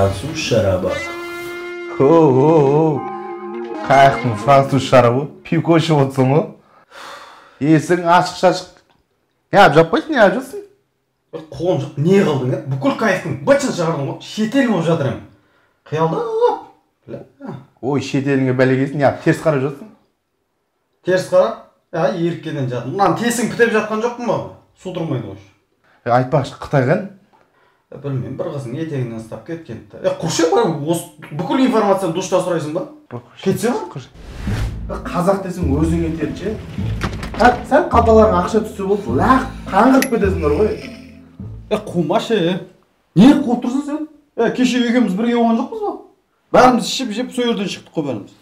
Fransuz şarabı. Kayıktın Fransuz şarabı. Piko içip otursun mu? Есің ашық-шашық. Ne yapıyorsun, ne yapıyorsun? Қолым жоқ, не қылдың, бүкіл кайфтың бытшын шығардың ғой, шетел болып жатыр ем. Қиялдап. Ой, шетеліңе бәлегесін, не терс қарап жатсың? Теріс қара? Еріккеден жатым. Мынаны тесің бітеп жатқан жоқпын ба? Су тұрмайды ғой. Айтпақшы, Қытайған? Білмеймін, бір қызың етегінен ұстап кеткенді. Құршен бар, бүкіл информацияны душта сұрайсың ба? Кетсе ғой? Қазақ десің өзің етерші. Сәл қалталарың ақша түссе болды, лақ қаңғырып кетесіңдер ғой. Қумашы, не қуып тұрсың сен? Кеше екеуміз бірге оған жоқпыз ба? Бәріміз ішіп жеп сол жерден шықтық қой бәріміз.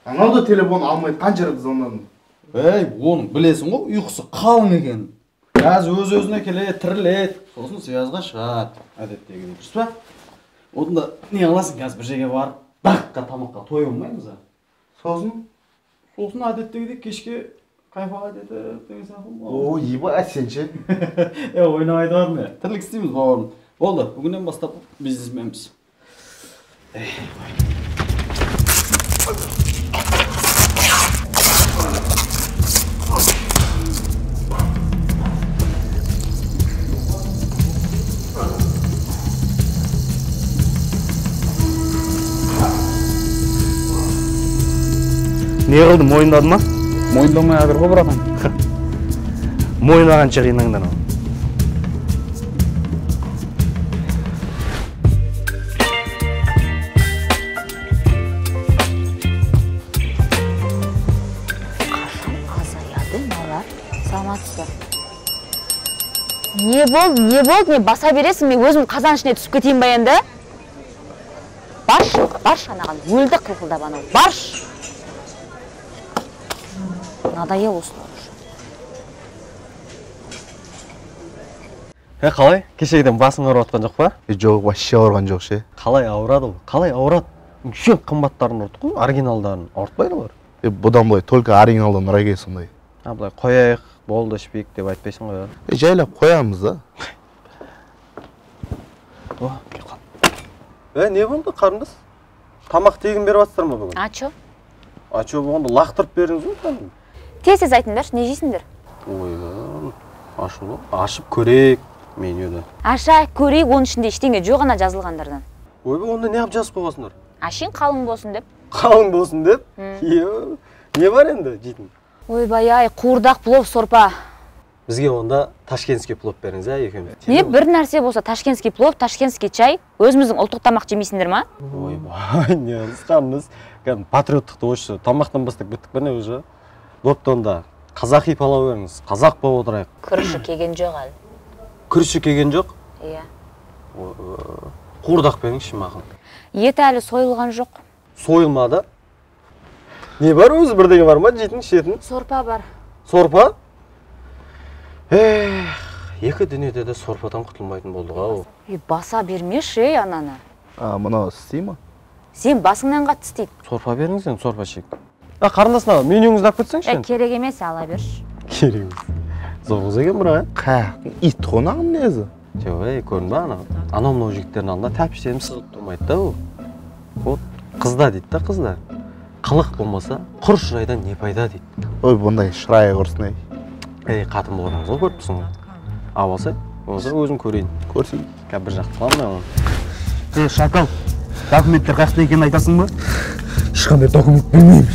Анау да телефон алмайды, қанша рет звондадым. Оның білесің ғой, ұйқысы қалың екен. Қазір өз-өзіне келеді, тіріледі, сосын сиязға шығады. Әдеттегі дұрыс па? Одан не қыласың, қазір бір жерге барып, даққа тамаққа той болмаймыз. Сосын әдеттегідей кешке кайфаға деді, деген сияқты. О, ебать сен ше. Ойнамайды бар ма? Тірлік істейміз бауырым. Болды, бүгіннен бастап бизнесменбіз. Не қылды, мойындады ма? Мойындамай адыр ғой, братан. Мойындағанша қиыныңдан ал. Азаяды, малар. Саламатсыздар. Не болды? Не баса бересің, мен өзім қазан ішіне түсіп кетейін ба енді? Барш анаған, өлді қиқылдап анау. Барш! Надоел осылар уже. Қалай? Кешегіден басың ауырып жатқан жоқ па? Жоқ, вообще ауырған жоқ ше. Қалай ауырады ол? Қалай ауырады? Шен қымбаттарын ұрды ғой, оригиналдарын ұртпайды олар. Бұдан былай только оригиналдан ұрайге сондай. Былай қояйық, болды ішпейік деп айтпайсың ғой. Жайлап қоямыз да. Кел қал. Не болды, қарындас? Тамақ тегін беріп жатсыздар ма бүгін? Ачо? Ачо болғанда лақтырып беріңіз ғой. Тез айтыңдаршы, не жейсіңдер? Ой, ашып көрейік менюді. Аша көрейік, оның ішінде ештеңе жоқ ана жазылғандардан. Ой, онда не қылып жазып қойғансыңдар? Ашин қалың болсын деп. Қалың болсын деп? Не бар енді жейтін? Ойбай-ай, қуырдақ плов сорпа. Бізге онда ташкентский плов беріңіз, екеуміз. Не бір нәрсе болса, ташкентский плов, ташкентский чай, өзіміздің ұлттық тамақ жемейсіңдер ма? Ойбай, не қысқанымыз. Патриоттықты осы тамақтан бастап кеттік бәне уже. Бопты онда қазақи палау беріңіз, қазақ болып отырайық. Күріші кеген жоқ әлі. Күріші кеген жоқ? Иә. Қуырдақ беріңізші маған. Еті әлі сойылған жоқ. Сойылмады? Не бар өзі бірдеңе бар ма жейтін, ішетін? Сорпа бар. Сорпа? Екі дүниеде де сорпадан құтылмайтын болдық ау. Баса бермеші ананы. Мынау істей ма? Сен басыңнан қатты істейді. Сорпа беріңіз, енді сорпа шек. Қарындасына менюңізді алып кетсеңші? Керек емес, ала берші. Керек емес. Зорғыз екен бұра, ит қонағым незі? Жоқ, көрінбе ана. Анау-мынау жігіттердің алдында тәпіштеніп сығып тұрмайды да ол. Вот, қызда дейді да қызда. Қылық болмаса, құр шырайдан не пайда дейді. Ой, бұндай шырайы құрсын қатын болғаныңыз ғой көріпсің. Болса өзім көрейін. Көрсейін. Бір жақты қыламын Шатал, документтер қақта екенін айтасың ба? Ешқандай документ білмеймін.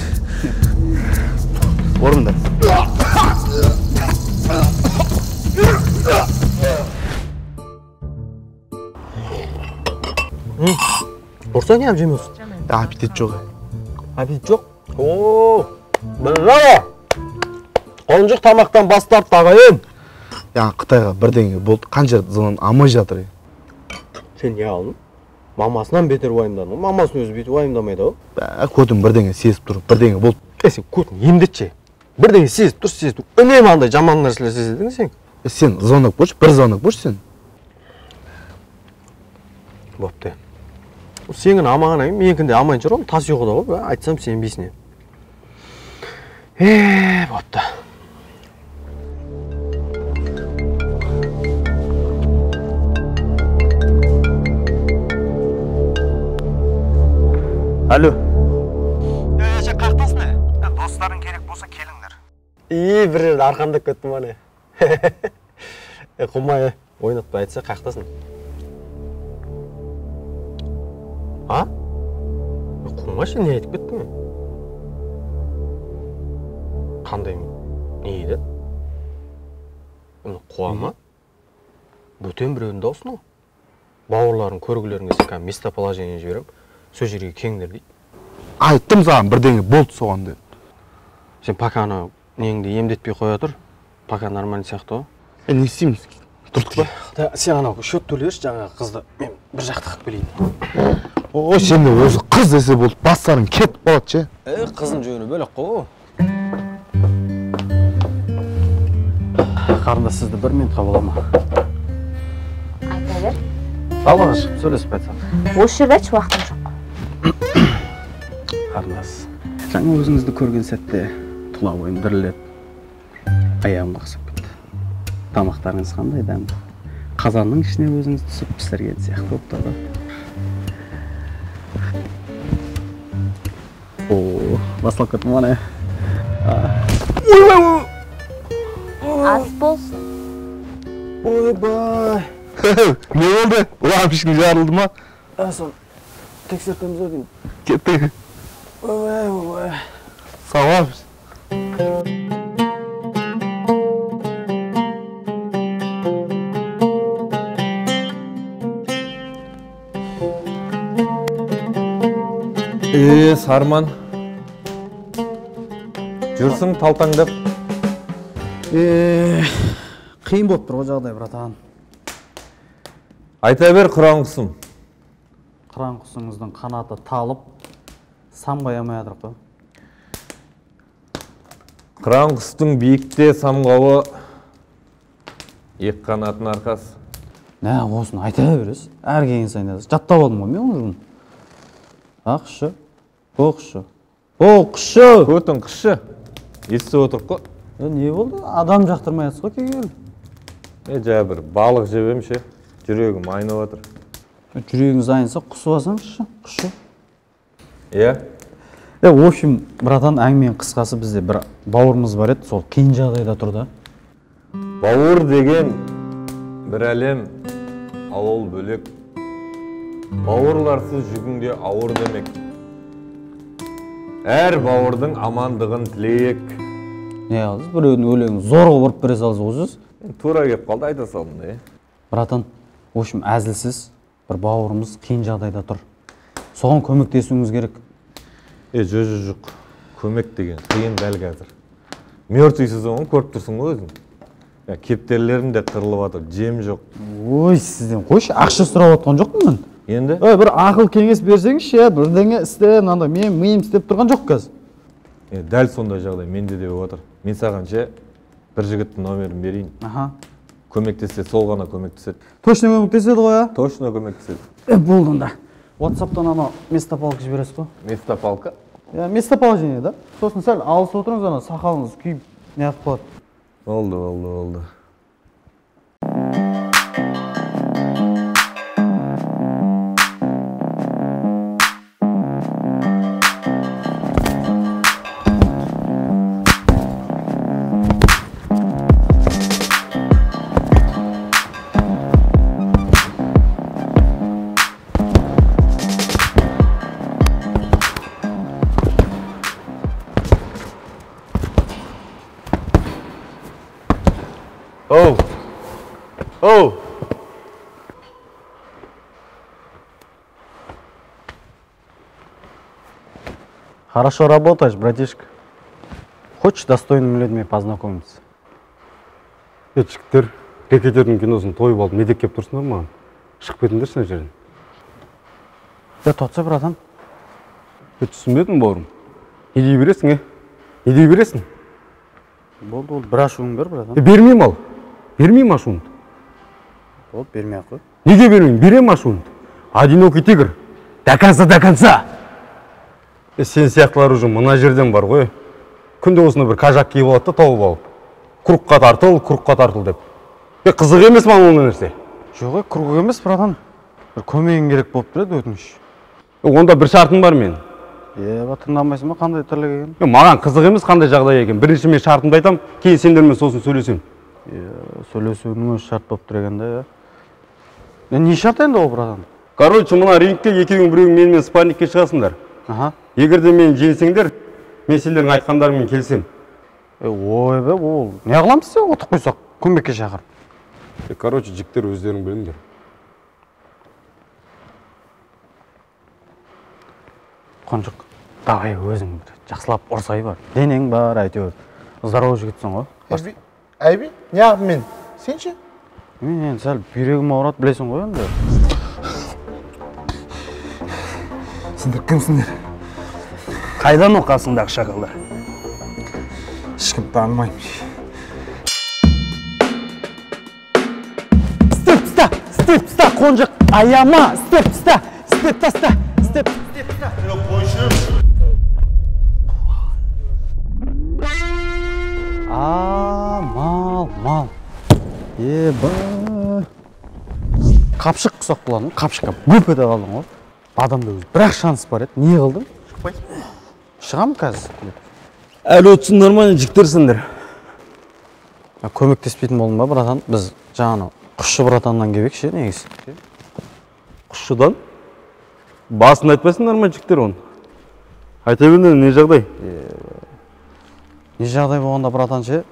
Орындар. Ұрса не жемесің? Аппетит жоқ. Аппетит жоқ? Браво! Қонжық тамақтан бастап тағайын. Қытайға бірдеңе болды, қанша звон алмай жатыр. Сен не алдың? Мамасынан бетер уайымдадың. Мамасын өзі бетер уайымдамайды ау. Көтім бірдеңе сезіп тұр, бірдеңе болды. Сен көтін емдетші. Бірдеңе сезіп тұр. Үнемі андай жаман нәрселер сезедің сен. Сен звонок бош, бір звонок бош сен. Бопты. Сенің амаған айым, менікінде амайын жүр, тас жоғыда ғой, айтсам сенбейсіне. Бопты. Алло. Сен қақтасың не? Достарың керек болса келіңдер. Бір жерде арқандап кеттім ане. Құмай, ойнатпай айтса қақтасың. А? Құмай не айтып кеттің? Қандай не еді? Қуама? Бөтен біреудің даусын о. Бауырларын көргілеріңе сен местоположение жіберем. Сол жерге кеңдер дейді. Айттым саған бірдеңе болды соған деді. Сен пока неңді емдетпей қоя тұр. Пока нормально сияқты о. Не істейміз? Тұрдық ба? Сен анау счет төлерші жаңағы қызды. Мен бір жақты қып келейін. Ой, сен де өзі қыз десе болды. Бастарың кетіп болады ше. Қызын жөні бөлек қой. Қарында сізді бір минутқа бола ма? Айта бер. Алғаш, сөйлесіп айтсам. Осы жерде айтшы, уақытым жоқ. Қарындас, жаңа өзіңізді көрген сәтте тұла бойым дірілдеп, аяғым қақсап кетті. Тамақтарыңыз қандай дәмді. Қазанның ішіне өзіңіз түсіп пісірген сияқты болып тұрды. Басылып кеттім ана. Ас болсын. Ойбай! Не болды? Лампочкаң жарылды ма? Сон, тексертеміз өдейін. Кеттік. Ойбай. Сауап. Сарман. Жүрсің талтаңдап. Қиын болып тұр ғой жағдай, братан. Айта бер, қыран құсым. Қыран құсыңыздың қанаты талып, самғай алмай жатыр қой. Қыран құстың биікте самғауы екі қанатын арқасы. Нә, осыны айта бересіз. Әр келген сайын жаттап алдым ғой мен оны. Ақшы, оқшы, оқшы. Көтің қышы. Естіп отырып қой. Не болды? Адам жақтырмай жатсыз ғой кегел. Жа бір балық жебем ше. Жүрегім айнап отыр. Жүрегіңіз айнса құсып алсаңызшы, құшы. Иә? В общем, братан, әңгіменің қысқасы бізде бір бауырымыз бар еді, сол қиын жағдайда тұр да. Бауыр деген бір әлем, ал ол бөлек. Бауырларсыз жүгіңде ауыр демек. Әр бауырдың амандығын тілейік. Не қалдыңыз? Біреудің өлеңін зорға ұрып бере салсыз өзіңіз? Тура кеп қалды айта салдым да. Братан, в общем, әзілсіз бір бауырымыз қиын жағдайда тұр. Соған көмектесуіңіз керек. Жоқ. Көмек деген қиын дәл қазір. Мертвейсіз оған көріп тұрсың ғой өзің. Кептерлерім де қырылып жатыр, жем жоқ. Ой, сізден қойшы, ақша сұрап отқан жоқпын мен. Енді? Бір ақыл кеңес берсеңізші, бірдеңе істе, мынандай мен миым істеп тұрған жоқ қазір. Дәл сондай жағдай менде де отыр. Мен саған ше бір жігіттің номерін берейін. Көмектессе сол ғана көмектеседі. Точно көмектеседі ғой, а? Точно көмектеседі. Болды онда. WhatsApp-тан ана местополка жібересіз ғой? Местополка? Местоположение, да? Сосын сәл алыс отырыңыз, ана сақалыңыз күйіп неғып қалады. Болды. Оу! Хорошо работаешь, братишка. Хочешь достойными людьми познакомиться? Жігіттер, рекетердің киносын тойып алып, не деп кеп тұрсыңдар маған? Шығып кетіңдерші ана жерден. Тотса, братан. Түсінбедім, бауырым. Не дей бересің, Не дей бересің? Болды, бір ашуың бер, братан. Бермейм ал. Бермейм ашуыңды. Болды, бермей ақ қой. Неге бермейм? Берем ашуыңды. Одинокий тигр. До конца. Сен сияқтылар уже мына жерден бар ғой. Күнде осыны бір кажак киіп алады да тауып алып. Құрыққа тартыл деп. Қызық емес маған ол нәрсе. Жоқ, құрық емес, братан. Бір көмегің керек болып береді, өтініш. Онда бір шартым бар мен. Тыңдамайсың ба қандай тірлік екен? Маған қызық емес қандай жағдай екен. Бірінші мен шартымды айтам, кейін сендермен сосын сөйлесем. Сөйлесудің өзі шарт болып тұр екен да, не шарт енді ол, братан? Короче, мына рингке екеуің біреуің менімен спаррингке шығасыңдар. Егер де мені жеңсеңдер, мен сендердің айтқандарыңмен келсем. Ойбай, ол не қыламыз сен отық қойсақ, көмекке шақырып. Короче, жігіттер өздерің біліңдер. Қонжық, давай өзің бір жақсылап ұрсай бар. Денең бар, әйтеуір. Здорово жігітсің ғой. Әйби, неғып мен? Сен ше? Мен енді сәл бүйрегім ауырады, білесің ғой енді. Сендер кімсіңдер? Қайдан оқасыңдағы шақалдар? Ешкім танымаймын. Степ, Қонжық, аяма, степ, таста, степ. Мал. Қапшық құсақ құладың, қапшыққа бөп ете қалдың ғой. Адамда өзі бірақ шанс бар еді, не қылдың? Шығам қазір. Әлі өтсіңдер ма, жігіттерсіңдер? Көмектеспейтін болдың ба, братан? Біз жаңағы құшшы братаннан кебек ше, негіз. Құшшыдан? Басын айтпайсыңдар ма, жігіттер оны? Айта беріңдер, не жағдай? Не жағдай болғанда, братан ше?